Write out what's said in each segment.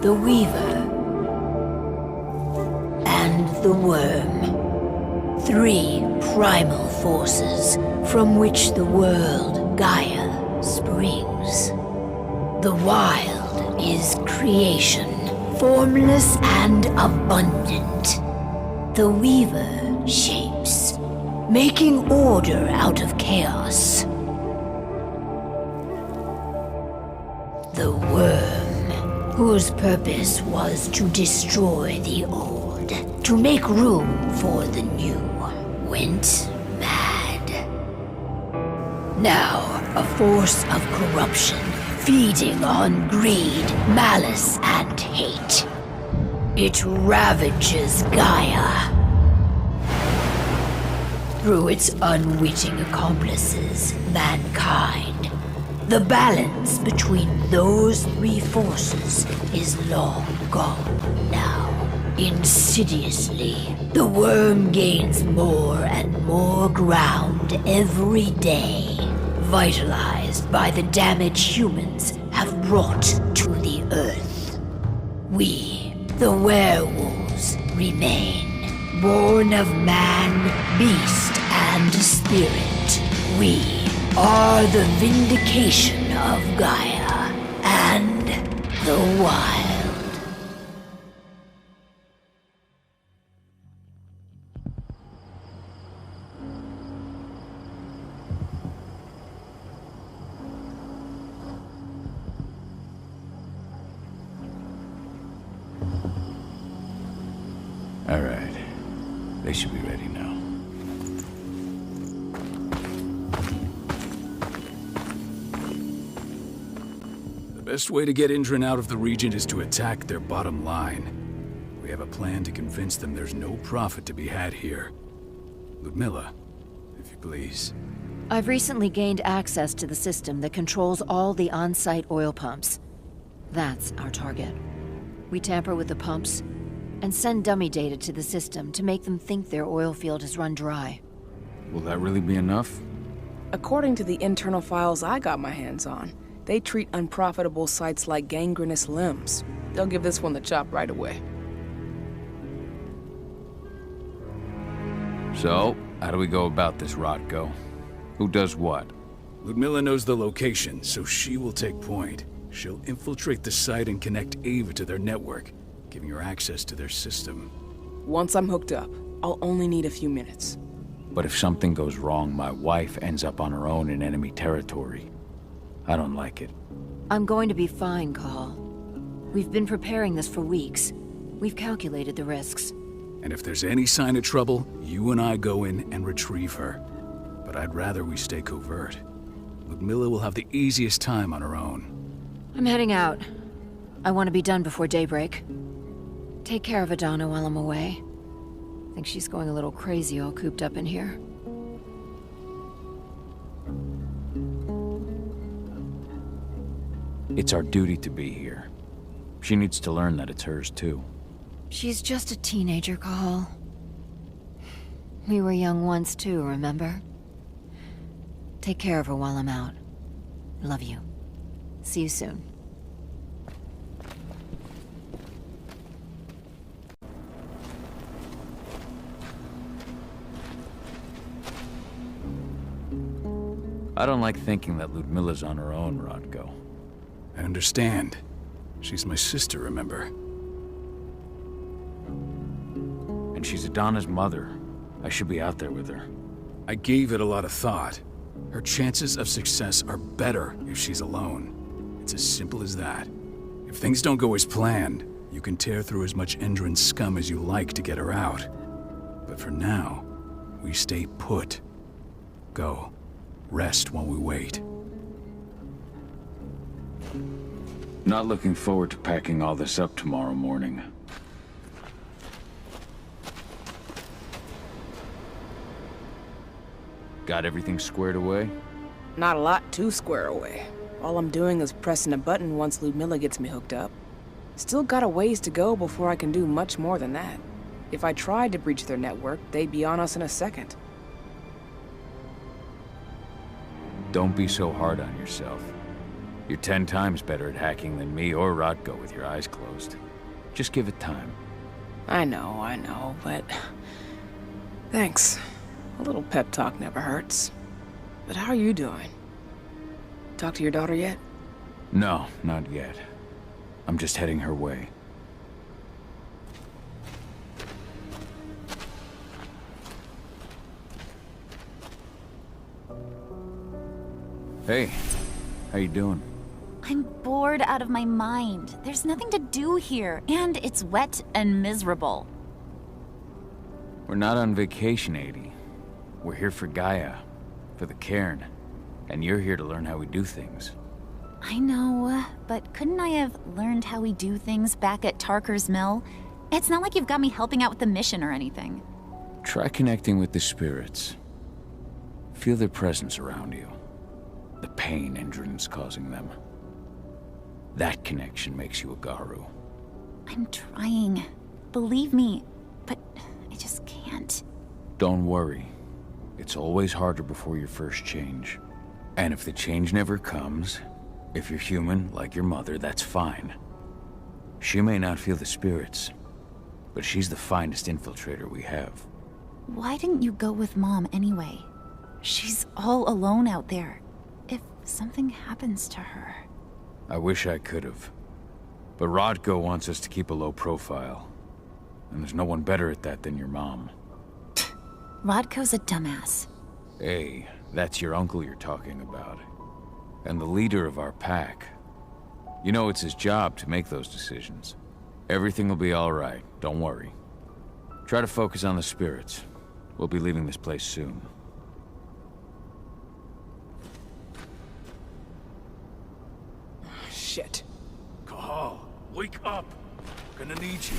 the Weaver, and the Worm. 3 primal forces from which the world, Gaia, springs. The wild is creation, formless and abundant. The Weaver shapes, making order out of chaos. The Worm, whose purpose was to destroy the old, to make room for the new, went mad. Now, a force of corruption, feeding on greed, malice, and hate. It ravages Gaia. Through its unwitting accomplices, mankind. The balance between those 3 forces is long gone now. Insidiously, the Worm gains more and more ground every day, vitalized by the damage humans have brought to the Earth. We, the werewolves, remain, born of man, beast, and spirit. We are the vindication of Gaia and the wild. All right. They should be ready now. The best way to get Indran out of the region is to attack their bottom line. We have a plan to convince them there's no profit to be had here. Ludmilla, if you please. I've recently gained access to the system that controls all the on-site oil pumps. That's our target. We tamper with the pumps and send dummy data to the system to make them think their oil field has run dry. Will that really be enough? According to the internal files I got my hands on, they treat unprofitable sites like gangrenous limbs. They'll give this one the chop right away. So, how do we go about this, Rotko? Who does what? Ludmilla knows the location, so she will take point. She'll infiltrate the site and connect Ava to their network, giving her access to their system. Once I'm hooked up, I'll only need a few minutes. But if something goes wrong, my wife ends up on her own in enemy territory. I don't like it. I'm going to be fine, Call. We've been preparing this for weeks. We've calculated the risks. And if there's any sign of trouble, you and I go in and retrieve her. But I'd rather we stay covert. Ludmilla will have the easiest time on her own. I'm heading out. I want to be done before daybreak. Take care of Adana while I'm away. Think she's going a little crazy all cooped up in here. It's our duty to be here. She needs to learn that it's hers too. She's just a teenager, Call. We were young once too, remember? Take care of her while I'm out. Love you. See you soon. I don't like thinking that Ludmilla's on her own, Rotko. I understand. She's my sister, remember? And she's Adana's mother. I should be out there with her. I gave it a lot of thought. Her chances of success are better if she's alone. It's as simple as that. If things don't go as planned, you can tear through as much Indran scum as you like to get her out. But for now, we stay put. Go. Rest while we wait. Not looking forward to packing all this up tomorrow morning. Got everything squared away? Not a lot to square away. All I'm doing is pressing a button once Ludmilla gets me hooked up. Still got a ways to go before I can do much more than that. If I tried to breach their network, they'd be on us in a second. Don't be so hard on yourself. You're 10 times better at hacking than me or Rodko with your eyes closed. Just give it time. I know, but... Thanks. A little pep talk never hurts. But how are you doing? Talk to your daughter yet? No, not yet. I'm just heading her way. Hey, how you doing? I'm bored out of my mind. There's nothing to do here, and it's wet and miserable. We're not on vacation, Adie. We're here for Gaia, for the cairn, and you're here to learn how we do things. I know, but couldn't I have learned how we do things back at Tarker's Mill? It's not like you've got me helping out with the mission or anything. Try connecting with the spirits. Feel their presence around you. The pain Endron's causing them. That connection makes you a Garu. I'm trying. Believe me, but I just can't. Don't worry. It's always harder before your first change. And if the change never comes, if you're human, like your mother, that's fine. She may not feel the spirits, but she's the finest infiltrator we have. Why didn't you go with Mom anyway? She's all alone out there. If something happens to her... I wish I could have. But Rodko wants us to keep a low profile. And there's no one better at that than your mom. Rodko's a dumbass. Hey, that's your uncle you're talking about. And the leader of our pack. You know it's his job to make those decisions. Everything will be all right, don't worry. Try to focus on the spirits. We'll be leaving this place soon. Shit. Cahal, wake up! Gonna need you.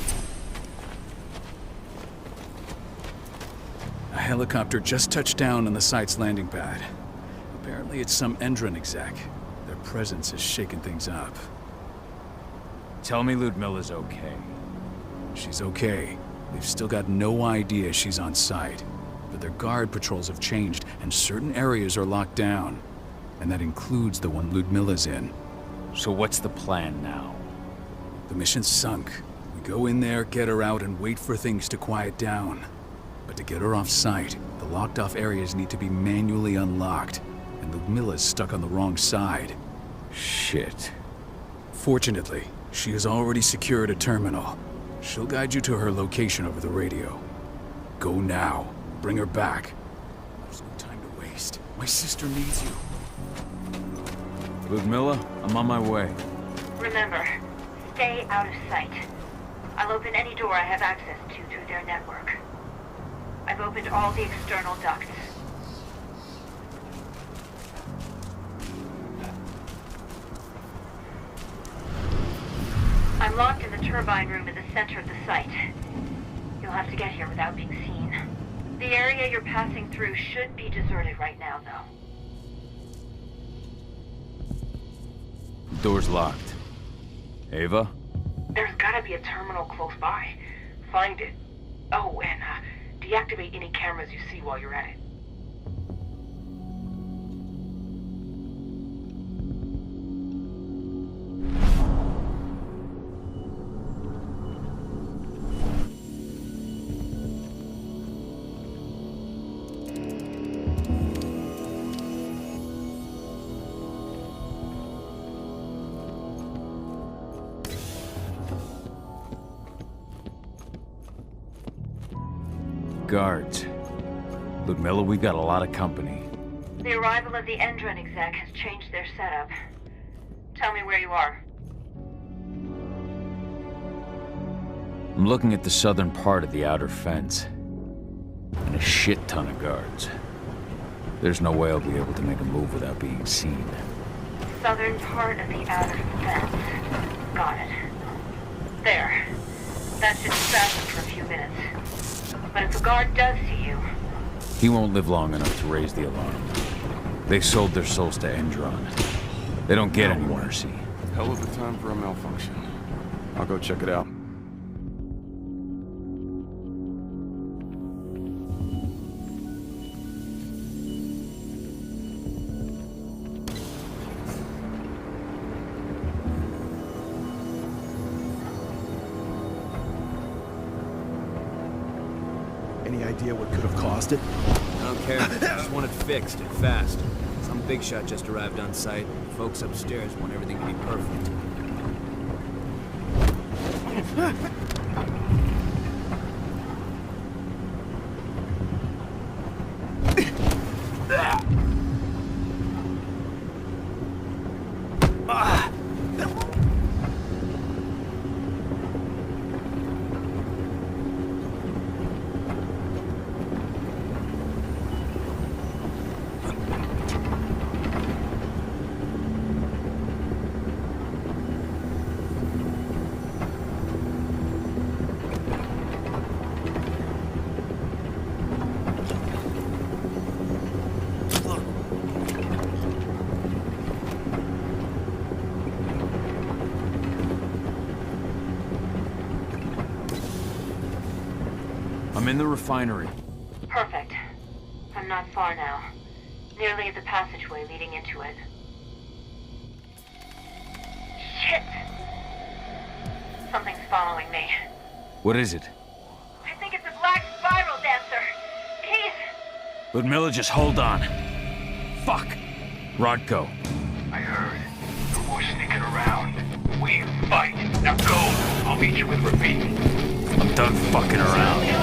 A helicopter just touched down on the site's landing pad. Apparently it's some Endron exec. Their presence is shaking things up. Tell me Ludmilla's okay. She's okay. They've still got no idea she's on site. But their guard patrols have changed, and certain areas are locked down. And that includes the one Ludmilla's in. So what's the plan now? The mission's sunk. We go in there, get her out, and wait for things to quiet down. But to get her off site, the locked-off areas need to be manually unlocked. And Ludmilla's stuck on the wrong side. Shit. Fortunately, she has already secured a terminal. She'll guide you to her location over the radio. Go now. Bring her back. There's no time to waste. My sister needs you. Ludmilla, I'm on my way. Remember, stay out of sight. I'll open any door I have access to through their network. I've opened all the external ducts. I'm locked in the turbine room in the center of the site. You'll have to get here without being seen. The area you're passing through should be deserted right now, though. Door's locked. Ava? There's gotta be a terminal close by. Find it. Oh, and deactivate any cameras you see while you're at it. Guards. Ludmilla, we've got a lot of company. The arrival of the Endron exec has changed their setup. Tell me where you are. I'm looking at the southern part of the outer fence. And a shit ton of guards. There's no way I'll be able to make a move without being seen. Southern part of the outer fence. Got it. There. That should distract them for a few minutes. But if a guard does see you... He won't live long enough to raise the alarm. They sold their souls to Endron. They don't get any mercy. Hell of a time for a malfunction. I'll go check it out. Any idea what could have caused it? I don't care. I just want it fixed and fast. Some big shot just arrived on site. The folks upstairs want everything to be perfect. I'm in the refinery. Perfect. I'm not far now. Nearly at the passageway leading into it. Shit! Something's following me. What is it? I think it's a black spiral dancer. He's... Ludmilla, just hold on. Fuck! Rodko. I heard. There more sneaking around. We fight. Now go. I'll meet you with Ravine. I'm done fucking around.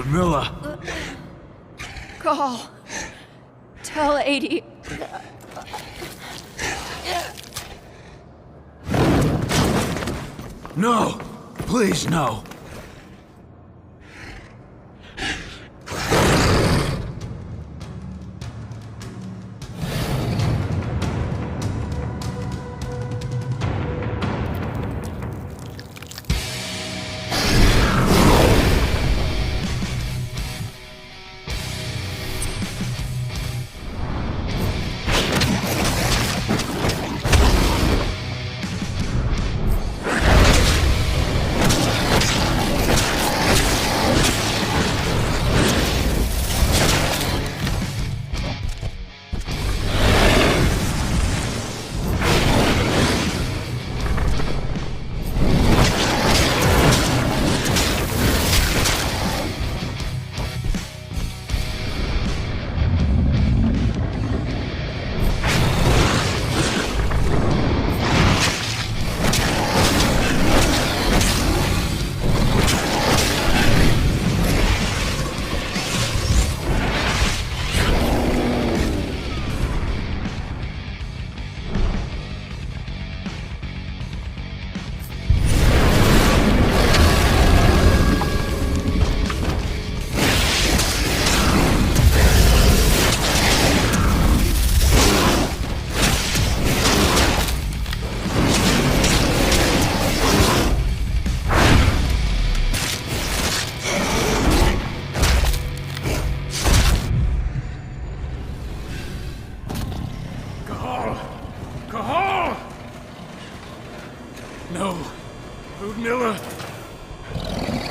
Milla! Call. Tell 80. No! Please, no!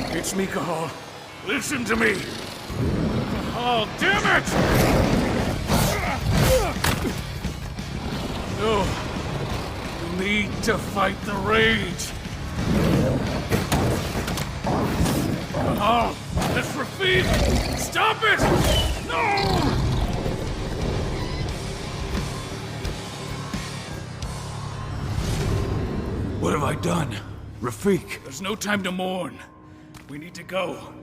It's me, Cahal. Listen to me! Cahal, damn it! No. You need to fight the rage. Cahal, that's Rafik! Stop it! No! What have I done? Rafik! There's no time to mourn. We need to go.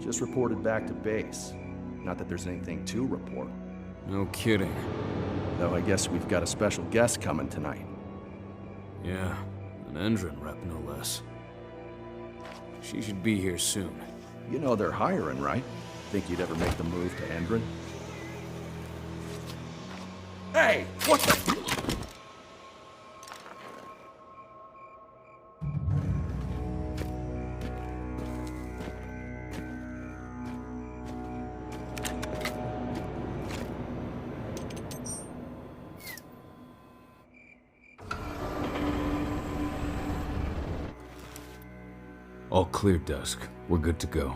Just reported back to base. Not that there's anything to report. No kidding. Though I guess we've got a special guest coming tonight. Yeah, an Endron rep no less. She should be here soon. You know they're hiring, right? Think you'd ever make the move to Endron? Hey! What the... All clear, Dusk. We're good to go.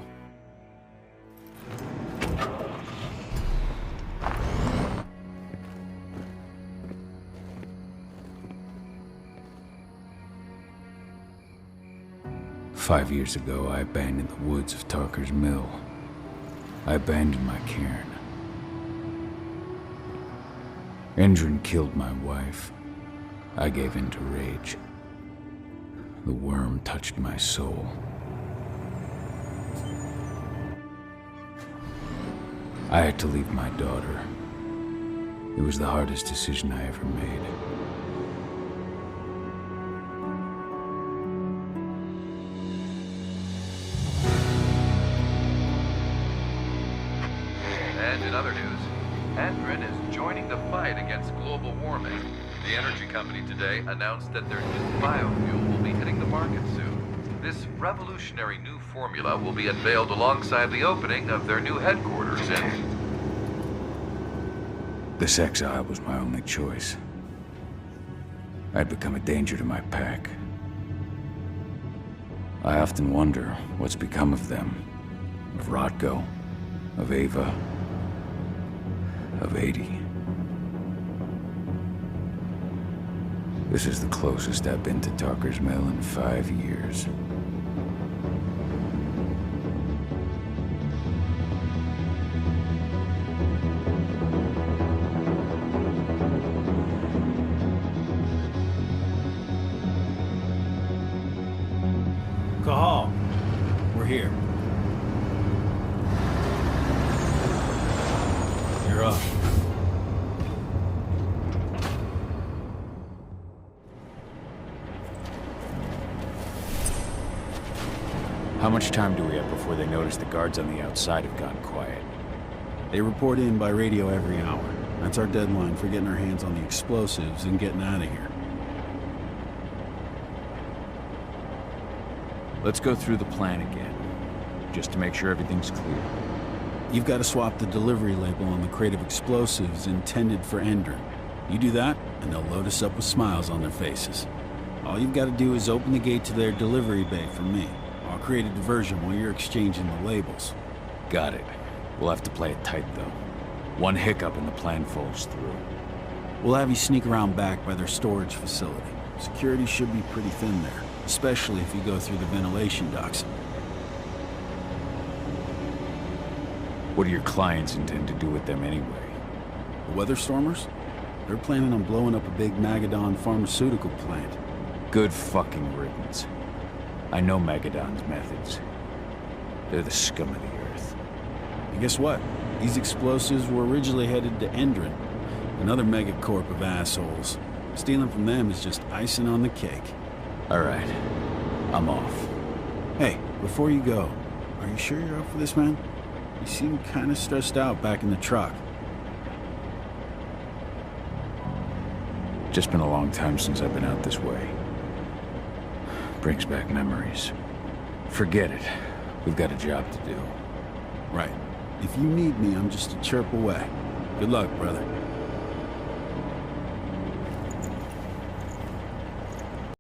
"5 years ago, I abandoned the woods of Tarker's Mill. I abandoned my cairn. Endron killed my wife. I gave in to rage. The worm touched my soul. I had to leave my daughter. It was the hardest decision I ever made. joining the fight against global warming. The energy company today announced that their new biofuel will be hitting the market soon. This revolutionary new formula will be unveiled alongside the opening of their new headquarters in... This exile was my only choice. I'd become a danger to my pack. I often wonder what's become of them. Of Rotko, of Ava, of 80. This is the closest I've been to Tarker's Mill in 5 years. Cahal, we're here. You're up. How much time do we have before they notice the guards on the outside have gone quiet? They report in by radio every hour. That's our deadline for getting our hands on the explosives and getting out of here. Let's go through the plan again, just to make sure everything's clear. You've got to swap the delivery label on the crate of explosives intended for Endron. You do that, and they'll load us up with smiles on their faces. All you've got to do is open the gate to their delivery bay for me. I'll create a diversion while you're exchanging the labels. Got it. We'll have to play it tight, though. One hiccup and the plan falls through. We'll have you sneak around back by their storage facility. Security should be pretty thin there, especially if you go through the ventilation ducts. What do your clients intend to do with them anyway? The Weatherstormers? They're planning on blowing up a big Magadon pharmaceutical plant. Good fucking riddance. I know Magadon's methods. They're the scum of the earth. And guess what? These explosives were originally headed to Endron, another megacorp of assholes. Stealing from them is just icing on the cake. All right. I'm off. Hey, before you go, are you sure you're up for this, man? You seem kind of stressed out back in the truck. Just been a long time since I've been out this way. Brings back memories. Forget it. We've got a job to do. Right. If you need me, I'm just a chirp away. Good luck, brother.